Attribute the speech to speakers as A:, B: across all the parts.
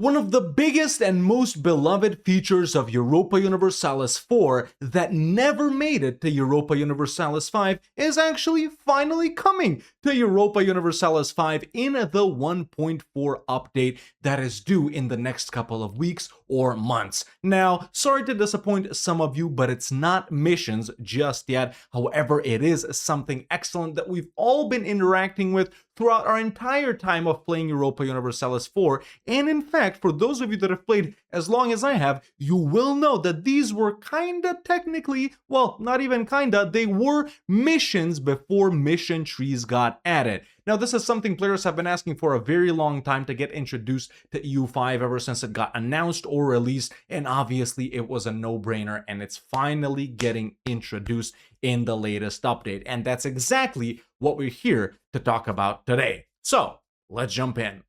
A: One of the biggest and most beloved features of Europa Universalis 4 that never made it to Europa Universalis 5 is actually finally coming to Europa Universalis 5 in the 1.4 update that is due in the next couple of weeks or months. Now, sorry to disappoint some of you, but it's not missions just yet. However, it is something excellent that we've all been interacting with throughout our entire time of playing Europa Universalis 4, and in fact, for those of you that have played as long as I have, you will know that these were kinda technically, well, not even kinda, they were missions before mission trees got added. Now, this is something players have been asking for a very long time to get introduced to EU5 ever since it got announced or released, and obviously it was a no-brainer, and it's finally getting introduced in the latest update, and that's exactly what we're here to talk about today. So, let's jump in.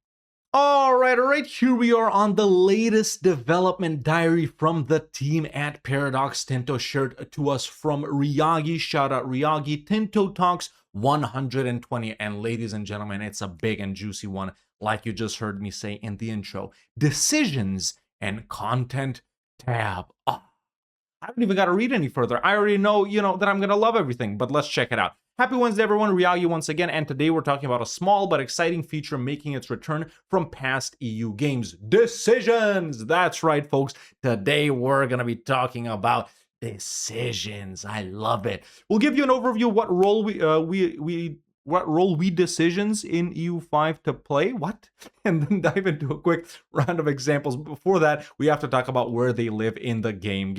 A: All right, here we are on the latest development diary from the team at Paradox Tinto, shared to us from Ryagi. Shout out Ryagi. Tinto Talks 120, and ladies and gentlemen, it's a big and juicy one, like you just heard me say in the intro. Decisions and content tab. Oh, I don't even got to read any further. I already know, that I'm going to love everything, but let's check it out. Happy Wednesday, everyone. Ryagi once again, and today we're talking about a small but exciting feature making its return from past EU games. Decisions! That's right, folks. Today we're going to be talking about decisions. I love it. We'll give you an overview of what role we decisions in EU5 to play, and then dive into a quick round of examples. Before that, we have to talk about where they live in the game.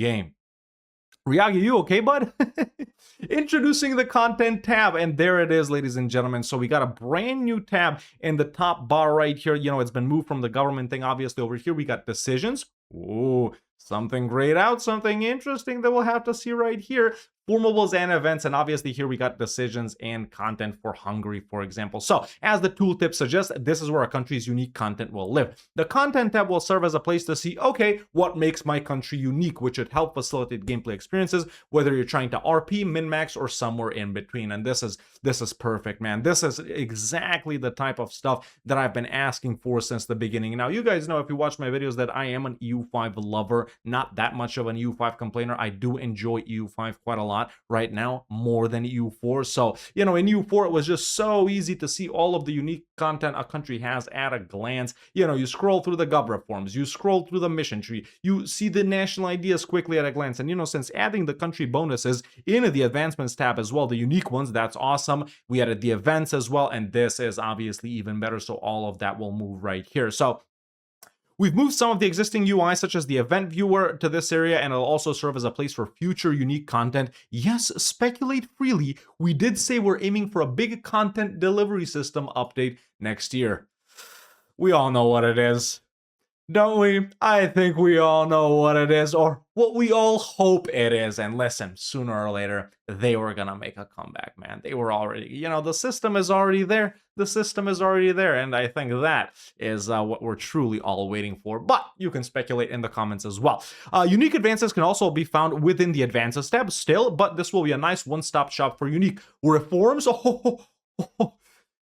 A: Ryagi, you okay, bud? Introducing the content tab, and there it is, ladies and gentlemen. So we got a brand new tab in the top bar right here. It's been moved from the government thing. Obviously, over here we got decisions. Ooh, something grayed out, something interesting that we'll have to see right here. Formables and events, and obviously here we got decisions and content for Hungary, for example. So, as the tooltip suggests, this is where a country's unique content will live. The content tab will serve as a place to see, okay, what makes my country unique, which should help facilitate gameplay experiences, whether you're trying to RP, min-max, or somewhere in between. And this is perfect, man. This is exactly the type of stuff that I've been asking for since the beginning. Now, you guys know, if you watch my videos, that I am an EU5 lover, not that much of an EU5 complainer. I do enjoy EU5 quite a lot right now, more than EU4. So, in EU4, it was just so easy to see all of the unique content a country has at a glance. You scroll through the gov reforms, you scroll through the mission tree, you see the national ideas quickly at a glance. And, since adding the country bonuses in the advancements tab as well, the unique ones, that's awesome. We added the events as well, and this is obviously even better. So all of that will move right here. So we've moved some of the existing UI, such as the event viewer, to this area, and it'll also serve as a place for future unique content. Yes, speculate freely. We did say we're aiming for a big content delivery system update next year. We all know what it is, don't we? I think we all know what it is, or what we all hope it is. And listen, sooner or later, they were gonna make a comeback, man. They were already, the system is already there. The system is already there, and I think that is what we're truly all waiting for. But you can speculate in the comments as well. Unique advances can also be found within the advances tab still, but this will be a nice one-stop shop for unique reforms.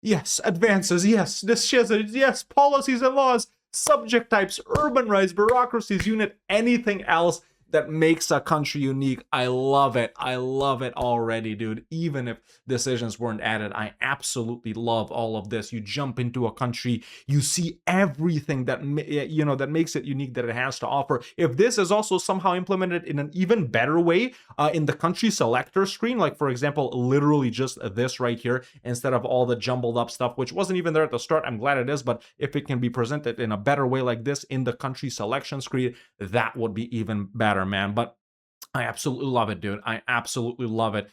A: Yes, advances, yes, decisions, yes, policies and laws, subject types, urban rights, bureaucracies, unit, anything else that makes a country unique. I love it. I love it already, dude. Even if decisions weren't added, I absolutely love all of this. You jump into a country, you see everything that that makes it unique, that it has to offer. If this is also somehow implemented in an even better way in the country selector screen, like for example, literally just this right here, instead of all the jumbled up stuff, which wasn't even there at the start, I'm glad it is, but if it can be presented in a better way like this in the country selection screen, that would be even better, man. But I absolutely love it, dude. I absolutely love it.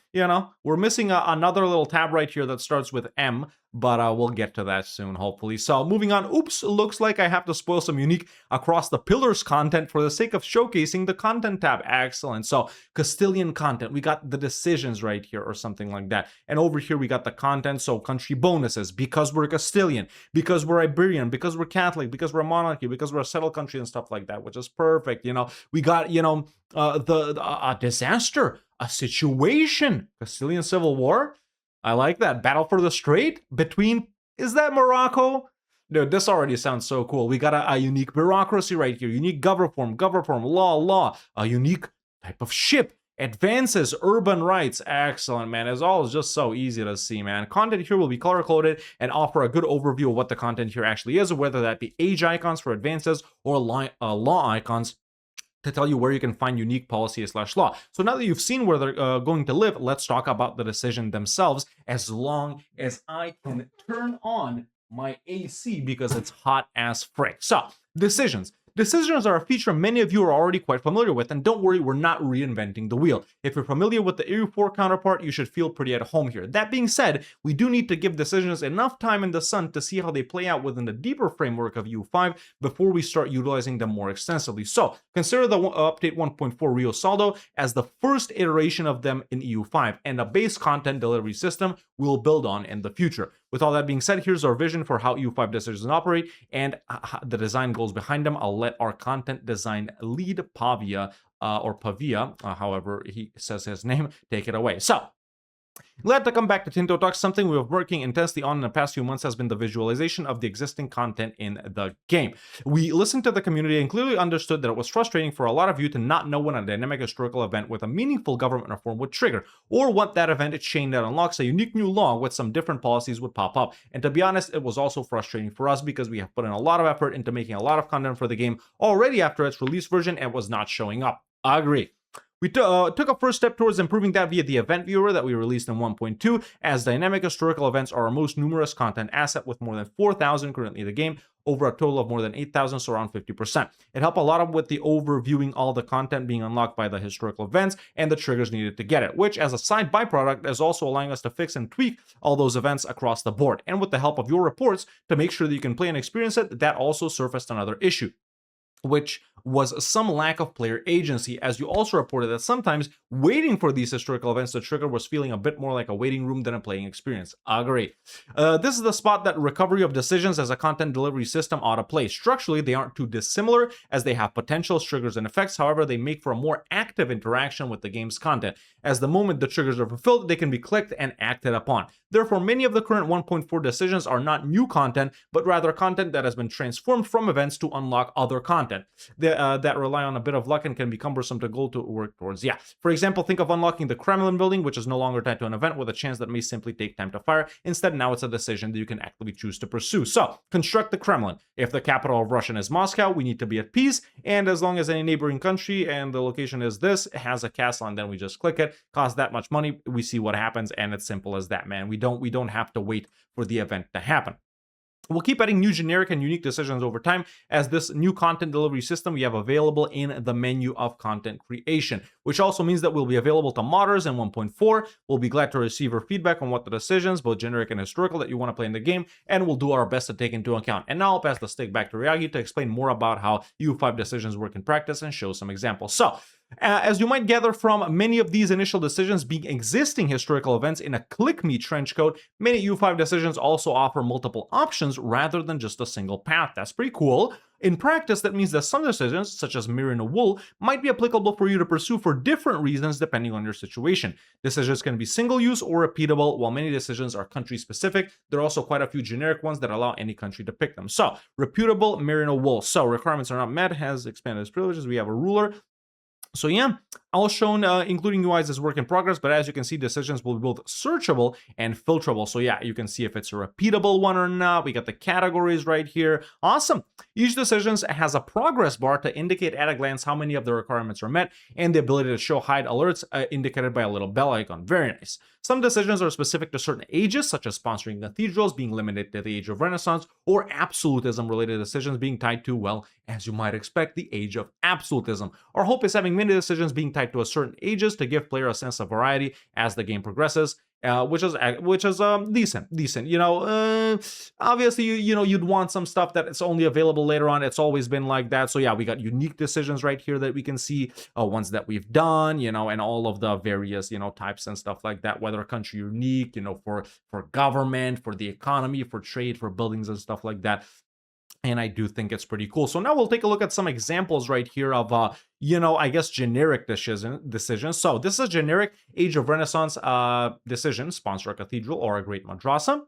A: We're missing another little tab right here that starts with M, but we'll get to that soon, hopefully. So moving on. Oops, looks like I have to spoil some unique across the pillars content for the sake of showcasing the content tab. Excellent. So Castilian content, we got the decisions right here or something like that. And over here we got the content, so country bonuses, because we're Castilian, because we're Iberian, because we're Catholic, because we're a monarchy, because we're a settled country and stuff like that, which is perfect. We got, a disaster, a situation, Castilian Civil War. I like that. Battle for the Strait between, is that Morocco? Dude, this already sounds so cool. We got a unique bureaucracy right here, unique government form, law, a unique type of ship, advances, urban rights. Excellent, man. It's all just so easy to see, man. Content here will be color coded and offer a good overview of what the content here actually is, whether that be age icons for advances or law icons to tell you where you can find unique policy/law. So now that you've seen where they're going to live, let's talk about the decision themselves, as long as I can turn on my AC because it's hot as frick. So, decisions. Decisions are a feature many of you are already quite familiar with, and don't worry, we're not reinventing the wheel. If you're familiar with the EU4 counterpart, you should feel pretty at home here. That being said, we do need to give decisions enough time in the sun to see how they play out within the deeper framework of EU5 before we start utilizing them more extensively. So, consider the update 1.4 Rio Saldo as the first iteration of them in EU5, and a base content delivery system we'll build on in the future. With all that being said, here's our vision for how EU5 decisions operate and the design goals behind them. I'll let our content design lead, Pavia, however he says his name, take it away. So, glad to come back to Tinto Talks. Something we've been working intensely on in the past few months has been the visualization of the existing content in the game. We listened to the community and clearly understood that it was frustrating for a lot of you to not know when a dynamic historical event with a meaningful government reform would trigger, or what that event chain that unlocks a unique new law with some different policies would pop up. And to be honest, it was also frustrating for us because we have put in a lot of effort into making a lot of content for the game already after its release version and was not showing up. I agree. We took a first step towards improving that via the event viewer that we released in 1.2, as dynamic historical events are our most numerous content asset with more than 4,000 currently in the game, over a total of more than 8,000, so around 50%. It helped a lot with the overviewing all the content being unlocked by the historical events and the triggers needed to get it, which as a side byproduct is also allowing us to fix and tweak all those events across the board. And with the help of your reports to make sure that you can play and experience it, that also surfaced another issue, which was some lack of player agency, as you also reported that sometimes waiting for these historical events to trigger was feeling a bit more like a waiting room than a playing experience. Agree. This is the spot that recovery of decisions as a content delivery system ought to play. Structurally, they aren't too dissimilar, as they have potentials, triggers, and effects. However, they make for a more active interaction with the game's content, as the moment the triggers are fulfilled, they can be clicked and acted upon. Therefore, many of the current 1.4 decisions are not new content, but rather content that has been transformed from events to unlock other content that rely on a bit of luck and can be cumbersome to goal to work towards. Yeah, for example, think of unlocking the Kremlin building, which is no longer tied to an event with a chance that may simply take time to fire. Instead, now it's a decision that you can actively choose to pursue. So, construct the Kremlin. If the capital of Russia is Moscow, we need to be at peace, and as long as any neighboring country and the location is this, has a castle, and then we just click it, costs that much money, we see what happens, and it's simple as that, man. We don't have to wait for the event to happen. We'll keep adding new generic and unique decisions over time, as this new content delivery system we have available in the menu of content creation, which also means that we'll be available to modders in 1.4. We'll be glad to receive your feedback on what the decisions, both generic and historical, that you want to play in the game, and we'll do our best to take into account. And now I'll pass the stick back to Ryagi to explain more about how EU5 decisions work in practice and show some examples. So, as you might gather from many of these initial decisions being existing historical events in a click-me trench code, many EU5 decisions also offer multiple options rather than just a single path. That's pretty cool. In practice, that means that some decisions, such as mirroring a wool, might be applicable for you to pursue for different reasons depending on your situation. Decisions can be single-use or repeatable, while many decisions are country-specific. There are also quite a few generic ones that allow any country to pick them. So, reputable, mirroring a wool. So, requirements are not met, has expanded its privileges. We have a ruler. So yeah, all shown, including UIs as work in progress, but as you can see, decisions will be both searchable and filterable. So yeah, you can see if it's a repeatable one or not. We got the categories right here. Awesome. Each decision has a progress bar to indicate at a glance how many of the requirements are met, and the ability to show hide alerts indicated by a little bell icon. Very nice. Some decisions are specific to certain ages, such as sponsoring cathedrals being limited to the age of Renaissance, or absolutism-related decisions being tied to, well, as you might expect, the age of absolutism. Our hope is having many decisions being tied to a certain ages to give player a sense of variety as the game progresses, which is decent. You know, obviously, you'd want some stuff that it's only available later on. It's always been like that. So yeah, we got unique decisions right here that we can see, ones that we've done, and all of the various, types and stuff like that, whether country unique, for government, for the economy, for trade, for buildings and stuff like that. And I do think it's pretty cool. So now we'll take a look at some examples right here of, I guess, generic decisions. So this is a generic Age of Renaissance decision, sponsor a cathedral or a great madrasa.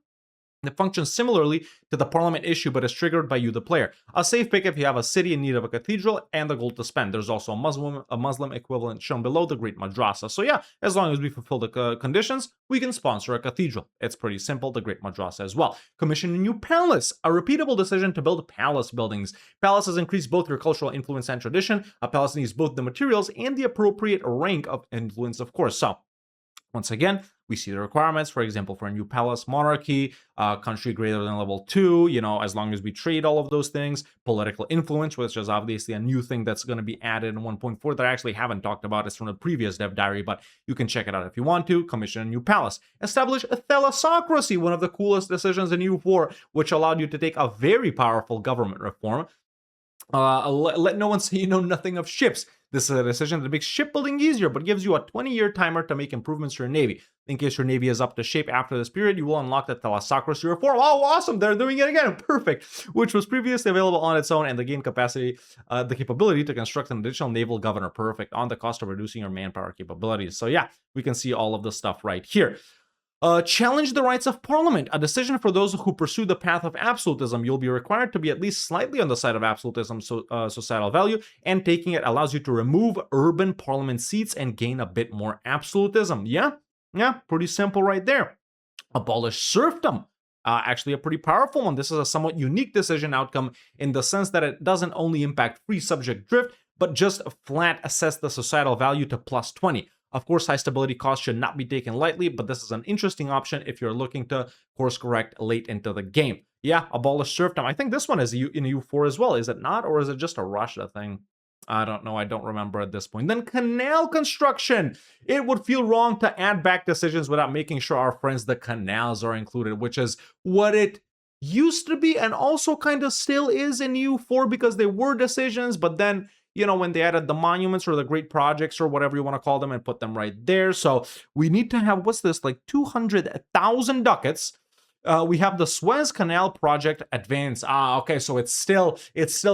A: It functions similarly to the parliament issue, but is triggered by you, the player. A safe pick if you have a city in need of a cathedral and the gold to spend. There's also a Muslim equivalent shown below, the Great Madrasa. So yeah, as long as we fulfill the conditions, we can sponsor a cathedral. It's pretty simple, the Great Madrasa as well. Commission a new palace, a repeatable decision to build palace buildings. Palaces increase both your cultural influence and tradition. A palace needs both the materials and the appropriate rank of influence, of course. So once again, we see the requirements, for example, for a new palace monarchy, country greater than level 2, as long as we trade all of those things, political influence, which is obviously a new thing that's going to be added in 1.4 that I actually haven't talked about. It's from the previous dev diary, but you can check it out if you want to. Commission a new palace. Establish a thalassocracy, one of the coolest decisions in EU4, which allowed you to take a very powerful government reform. Let no one say you know nothing of ships. This is a decision that makes shipbuilding easier, but gives you a 20-year timer to make improvements to your navy. In case your navy is up to shape after this period, you will unlock the thalassocracy reform. Oh, awesome! They're doing it again. Perfect. Which was previously available on its own, and the game capability to construct an additional naval governor. Perfect. On the cost of reducing your manpower capabilities. So yeah, we can see all of the stuff right here. Challenge the rights of parliament, a decision for those who pursue the path of absolutism. You'll be required to be at least slightly on the side of absolutism societal value, and taking it allows you to remove urban parliament seats and gain a bit more absolutism. Yeah, pretty simple right there. Abolish serfdom. Actually a pretty powerful one. This is a somewhat unique decision outcome in the sense that it doesn't only impact free subject drift, but just flat assess the societal value to plus 20. Of course, high stability costs should not be taken lightly, but this is an interesting option if you're looking to course correct late into the game. Yeah, abolish serfdom. I think this one is in EU4 as well. Is it not? Or is it just a Russia thing? I don't know. I don't remember at this point. Then canal construction. It would feel wrong to add back decisions without making sure our friends, the canals, are included, which is what it used to be and also kind of still is in EU4 because they were decisions, but then when they added the monuments or the great projects or whatever you want to call them and put them right there. So we need to have, what's this, like 200,000 ducats. We have the Suez Canal project advance. Okay, so it's still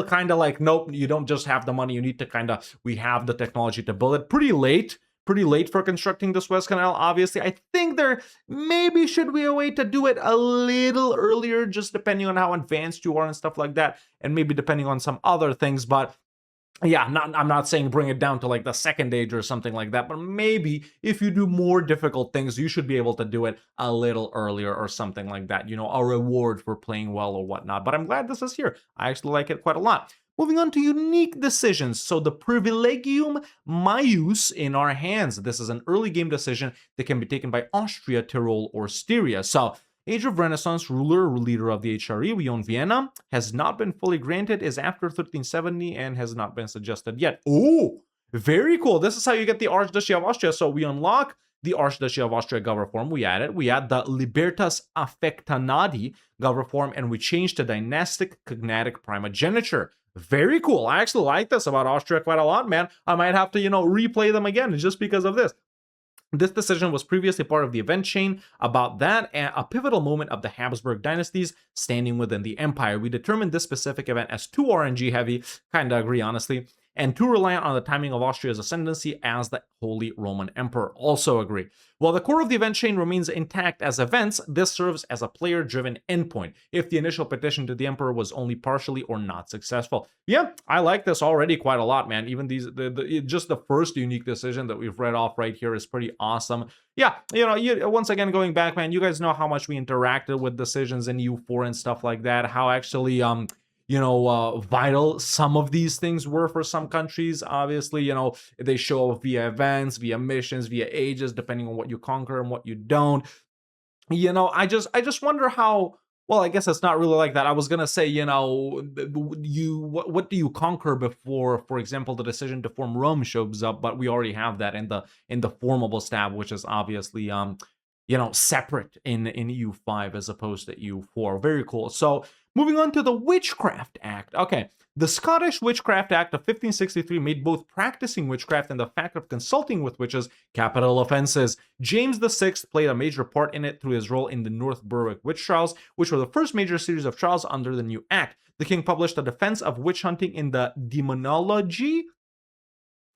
A: kind of like, nope, you don't just have the money, you need to we have the technology to build it. Pretty late for constructing the Suez Canal, obviously. I think there maybe should be a way to do it a little earlier, just depending on how advanced you are and stuff like that, and maybe depending on some other things, but yeah, I'm not saying bring it down to like the second age or something like that, but maybe if you do more difficult things, you should be able to do it a little earlier or something like that, a reward for playing well or whatnot. But I'm glad this is here. I actually like it quite a lot. Moving on to unique decisions. So the Privilegium Maius in our hands. This is an early game decision that can be taken by Austria, Tyrol, or Styria. So Age of Renaissance ruler or leader of the HRE, we own Vienna, has not been fully granted, is after 1370, and has not been suggested yet. Oh, very cool. This is how you get the Archduchy of Austria. So we unlock the Archduchy of Austria Gov reform. We add it. We add the Libertas Affectanadi Gov reform, and we change to Dynastic Cognatic Primogeniture. Very cool. I actually like this about Austria quite a lot, man. I might have to, replay them again just because of this. This decision was previously part of the event chain about that, a pivotal moment of the Habsburg dynasties standing within the empire. We determined this specific event as too RNG heavy, kind of agree honestly, and too reliant on the timing of Austria's ascendancy as the Holy Roman Emperor. Also agree. While the core of the event chain remains intact as events, this serves as a player-driven endpoint if the initial petition to the Emperor was only partially or not successful. Yeah, I like this already quite a lot, man. Even just the first unique decision that we've read off right here is pretty awesome. Yeah, once again, going back, man, you guys know how much we interacted with decisions in EU4 and stuff like that, how actually, vital some of these things were for some countries. Obviously, they show up via events, via missions, via ages, depending on what you conquer and what you don't. I just wonder how. Well, I guess it's not really like that. I was gonna say, what do you conquer before, for example, the decision to form Rome shows up? But we already have that in the formable stab, which is obviously separate in EU5 as opposed to EU4. Very cool. So moving on to the Witchcraft Act. Okay, the Scottish Witchcraft Act of 1563 made both practicing witchcraft and the fact of consulting with witches capital offenses. James VI played a major part in it through his role in the North Berwick witch trials, which were the first major series of trials under the new act. The king published a defense of witch hunting in the Demonology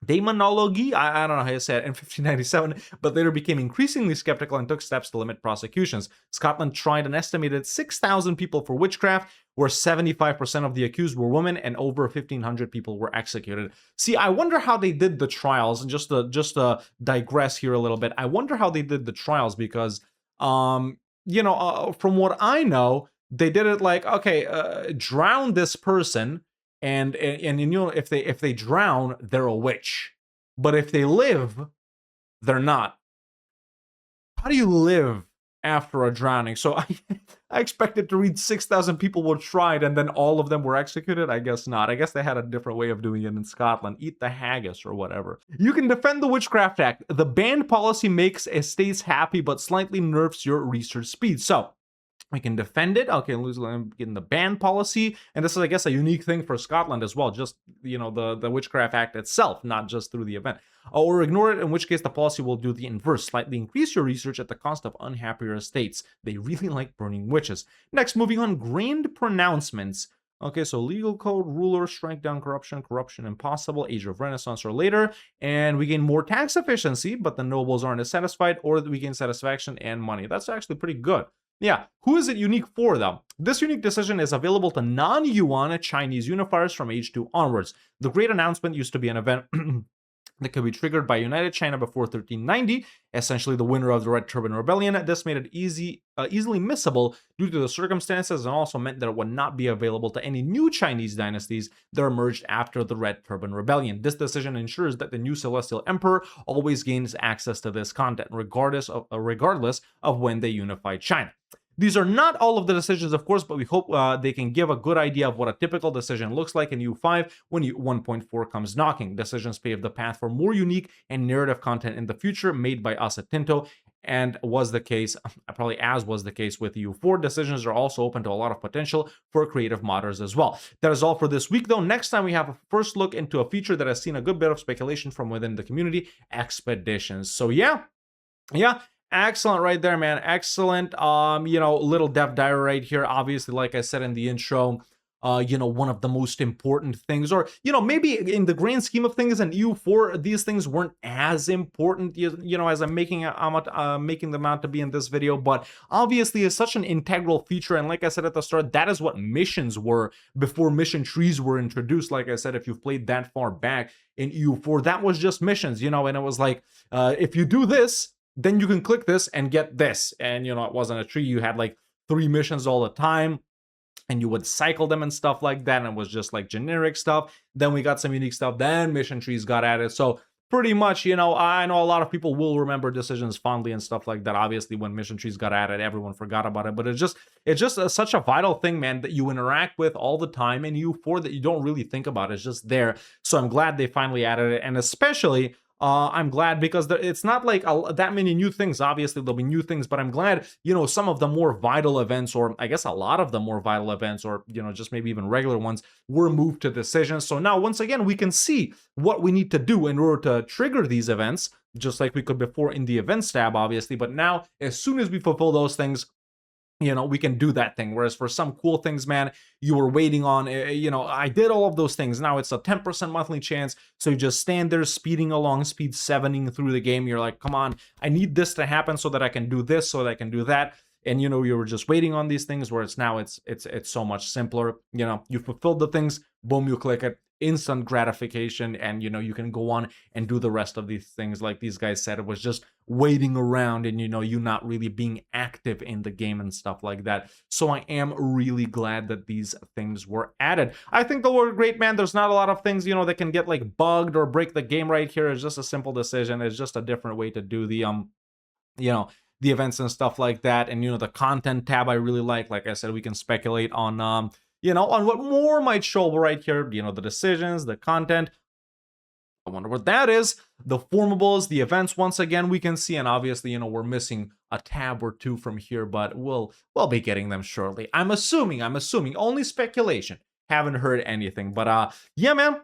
A: Demonology, I don't know how you say it, in 1597, but later became increasingly skeptical and took steps to limit prosecutions. Scotland tried an estimated 6,000 people for witchcraft, where 75% of the accused were women, and over 1,500 people were executed. See, I wonder how they did the trials, and just to digress here a little bit, I wonder how they did the trials, because, from what I know, they did it like, okay, drown this person, and if they drown, they're a witch, but if they live, they're not. How do you live after a drowning? So I expected to read 6,000 people were tried and then all of them were executed. I guess not. I guess they had a different way of doing it in Scotland. Eat the haggis or whatever. You can defend the Witchcraft Act. The ban policy makes estates happy but slightly nerfs your research speed. So we can defend it. Okay, in the ban policy, and this is, I guess, a unique thing for Scotland as well. Just the Witchcraft Act itself, not just through the event, or ignore it. In which case, the policy will do the inverse: slightly increase your research at the cost of unhappier estates. They really like burning witches. Next, moving on, grand pronouncements. Okay, so legal code, ruler, strike down corruption, corruption impossible, age of Renaissance or later, and we gain more tax efficiency, but the nobles aren't as satisfied, or we gain satisfaction and money. That's actually pretty good. Yeah, who is it unique for, though? This unique decision is available to non-yuan Chinese unifiers from age 2 onwards. The Great Announcement used to be an event that could be triggered by United China before 1390, essentially the winner of the Red Turban Rebellion. This made it easily missable due to the circumstances, and also meant that it would not be available to any new Chinese dynasties that emerged after the Red Turban Rebellion. This decision ensures that the new Celestial Emperor always gains access to this content, regardless of when they unify China. These are not all of the decisions, of course, but we hope they can give a good idea of what a typical decision looks like in EU5 when 1.4 comes knocking. Decisions pave the path for more unique and narrative content in the future made by us at Tinto, and was the case, probably as was the case with EU4. Decisions are also open to a lot of potential for creative modders as well. That is all for this week, though. Next time we have a first look into a feature that has seen a good bit of speculation from within the community: expeditions. So yeah. Excellent right there, man. Excellent. Little dev diary right here. Obviously, like I said in the intro, one of the most important things, or, maybe in the grand scheme of things in EU4, these things weren't as important, as I'm making them out to be in this video, but obviously it's such an integral feature. And like I said at the start, that is what missions were before mission trees were introduced. Like I said, if you've played that far back in EU4, that was just missions, and it was like, if you do this, then you can click this and get this. And, it wasn't a tree. You had like 3 missions all the time, and you would cycle them and stuff like that. And it was just like generic stuff. Then we got some unique stuff. Then mission trees got added. So pretty much, I know a lot of people will remember decisions fondly and stuff like that. Obviously, when mission trees got added, everyone forgot about it. But it's just such a vital thing, man, that you interact with all the time in EU4 that you don't really think about. It's just there. So I'm glad they finally added it. And especially, I'm glad because it's not like that many new things. Obviously, there'll be new things, but I'm glad, some of the more vital events, or I guess a lot of the more vital events, or, just maybe even regular ones, were moved to decisions. So now, once again, we can see what we need to do in order to trigger these events, just like we could before in the events tab, obviously. But now, as soon as we fulfill those things, we can do that thing. Whereas for some cool things, man, you were waiting on, I did all of those things. Now it's a 10% monthly chance. So you just stand there speeding along, speed 7ing through the game. You're like, come on, I need this to happen so that I can do this, so that I can do that. And, you were just waiting on these things, whereas now it's so much simpler. You fulfilled the things, boom, you click it, instant gratification, and, you can go on and do the rest of these things. Like these guys said, it was just waiting around and, you not really being active in the game and stuff like that. So I am really glad that these things were added. I think they were great, man. There's not a lot of things, that can get like bugged or break the game right here. It's just a simple decision. It's just a different way to do the, the events and stuff like that. And, the content tab I really like I said, we can speculate on, on what more might show up right here, the decisions, the content. I wonder what that is. The formables, the events, once again, we can see, and obviously, we're missing a tab or two from here, but we'll be getting them shortly. I'm assuming, only speculation. Haven't heard anything, but yeah, man.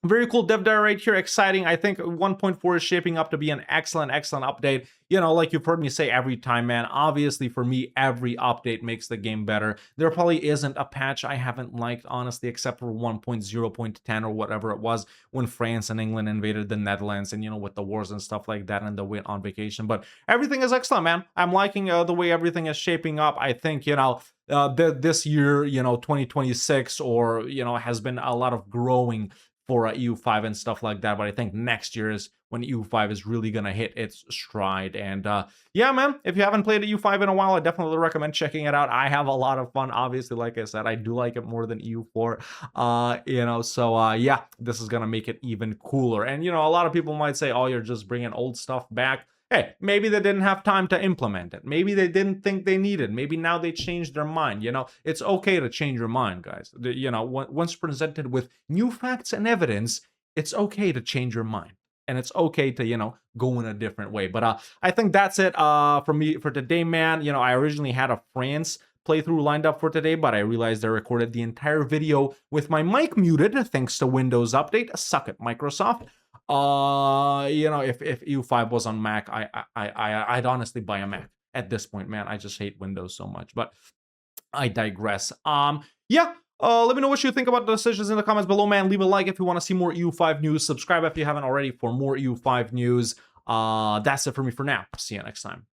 A: Very cool dev diary right here, exciting. I think 1.4 is shaping up to be an excellent update. You know, like you've heard me say every time, man, obviously for me, every update makes the game better. There probably isn't a patch I haven't liked, honestly, except for 1.0.10 or whatever it was when France and England invaded the Netherlands, and, you know, with the wars and stuff like that, and the went on vacation. But everything is excellent, man. I'm liking the way everything is shaping up. I think, you know, this year, you know, 2026, or, you know, has been a lot of growing for EU5 and stuff like that. But I think next year is when EU5 is really gonna hit its stride. And yeah, man, if you haven't played EU5 in a while, I definitely recommend checking it out. I have a lot of fun. Obviously, like I said, I do like it more than EU4. You know, so yeah, this is gonna make it even cooler. And you know, a lot of people might say, "Oh, you're just bringing old stuff back." Hey, maybe they didn't have time to implement it. Maybe they didn't think they needed. Maybe now they changed their mind. You know, it's okay to change your mind, guys. You know, once presented with new facts and evidence, it's okay to change your mind. And it's okay to, you know, go in a different way. But I think that's it for me for today, man. You know, I originally had a France playthrough lined up for today, but I realized I recorded the entire video with my mic muted thanks to Windows Update. Suck it, Microsoft. You know, if EU5 was on Mac, I'd honestly buy a Mac at this point, man. I just hate Windows so much, but I digress. Yeah. Let me know what you think about the decisions in the comments below, man. Leave a like if you want to see more EU5 news. Subscribe if you haven't already for more EU5 news. That's it for me for now. See you next time.